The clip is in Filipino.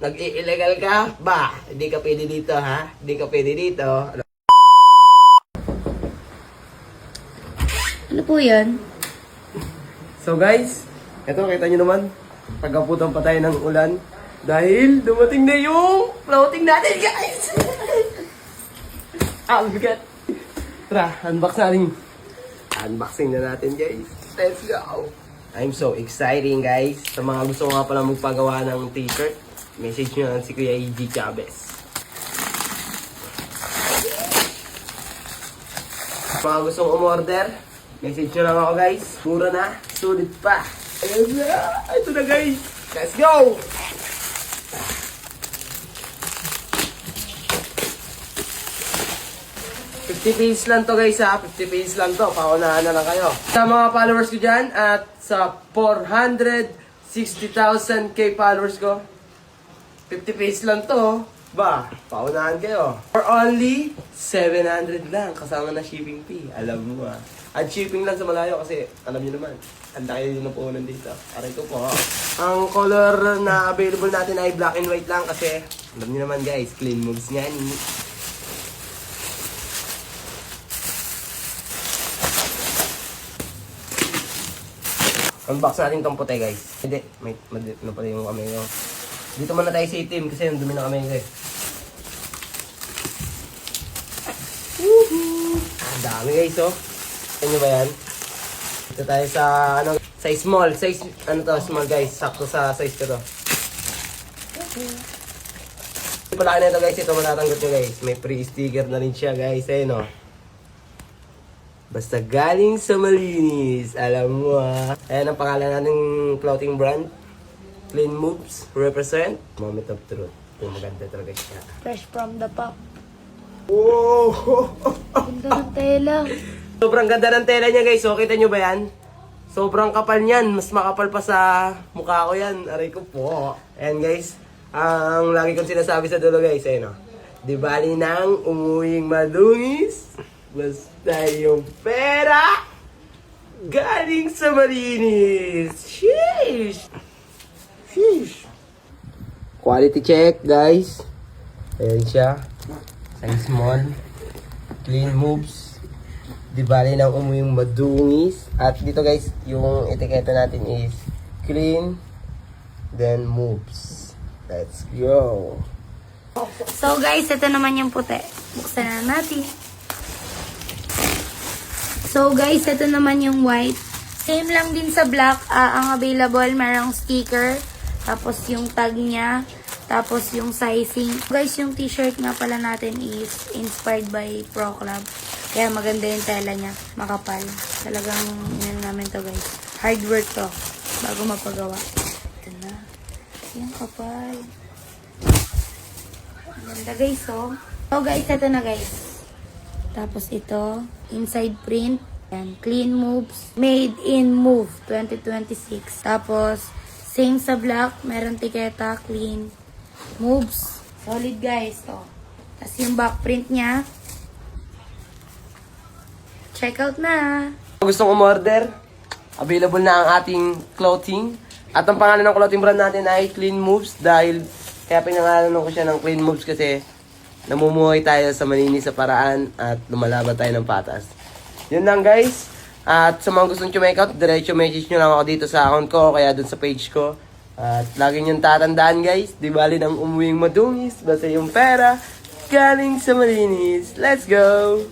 Nag-i-illegal ka? Ba, hindi ka pwede dito, ha? Hindi ka pwede dito. Ano po yan? So guys, eto kita nyo naman, pagkaputan pa tayo ng ulan dahil dumating na yung floating natin guys! Bigat! Tara, unboxing na natin guys. Let's go! I'm so exciting guys. Sa mga gusto ko nga pala magpagawa ng t-shirt, message nyo lang si Kuya E.G. Chavez. Sa mga gusto kong umorder, message nyo lang ako guys. Mura na, sulit pa. Ayun na, ito na guys. Let's go! $50 lang to guys ha, $50 lang to, paunahan na lang kayo. Sa mga followers ko dyan at sa 460,000k followers ko, $50 lang to, ba, paunahan kayo. For only 700 lang, kasama na shipping fee, alam mo ha. At shipping lang sa malayo kasi, alam nyo naman, ang laki din ng puhunan dito. Aray ko po. Ang color na available natin ay black and white lang kasi, alam nyo naman guys, clean moves nga ni. Unbox natin tong puti guys. Hindi, may ano pala yung kamay ko. Dito muna tayo sa itim kasi yung dumi ng kamay ko eh. Ang dami guys oh. Tignan nyo ba yan? Dito tayo sa ano, size small. Size ano to, small guys. Sakto sa size ko to. Palaki na ito guys. Ito matatanggap nyo guys. May free sticker na rin siya guys. Ayun oh. Basta galing sa malinis. Alam mo ah. Ayan ang pangalan nating clothing brand. Clean Moves. Represent. Moment of truth. Yung maganda talaga siya. Fresh from the pop. Oh! Ganda ng tela. Sobrang ganda ng tela niya guys. So, kita nyo ba yan? Sobrang kapal niyan. Mas makapal pa sa mukha ko yan. Aray ko po. Ayan guys. Ang lagi kong sinasabi sa dulo guys. Ayun o. Di bali nang umuwing madungis. Basta yung pera galing sa malinis. Sheesh! Sheesh! Quality check, guys. Ayan siya. Size small. Clean moves. Di bali nang umuyong madungis. At dito guys, yung etiketa natin is clean, then moves. Let's go! So guys, ito naman yung puti. Buksan na natin. So guys, ito naman yung white. Same lang din sa black. Ang available, merong sticker. Tapos yung tag niya. Tapos yung sizing. Guys, yung t-shirt nga pala natin is inspired by Pro Club. Kaya maganda yung tela niya. Makapal. Talagang yan namin to guys. Hard work to. Bago mapagawa. Ito na. Yan kapal. Maganda guys oh. So guys, ito na guys. Tapos ito, inside print, and Clean Moves, Made in Move 2026. Tapos, same sa black, meron tiketa, Clean Moves. Solid guys, to. Tapos yung back print niya, check out na. Kung gustong umorder, available na ang ating clothing. At ang pangalan ng clothing brand natin ay Clean Moves dahil kaya pinangalanan ko siya ng Clean Moves kasi namumuhay tayo sa malinis sa paraan at lumalaban tayo ng patas. Yun lang guys. At sa mga gustong check out, diretso message nyo lang ako dito sa account ko kaya dun sa page ko. At lagi nyo tatandaan guys, di bali nang umuwing madungis, basta yung pera galing sa malinis. Let's go!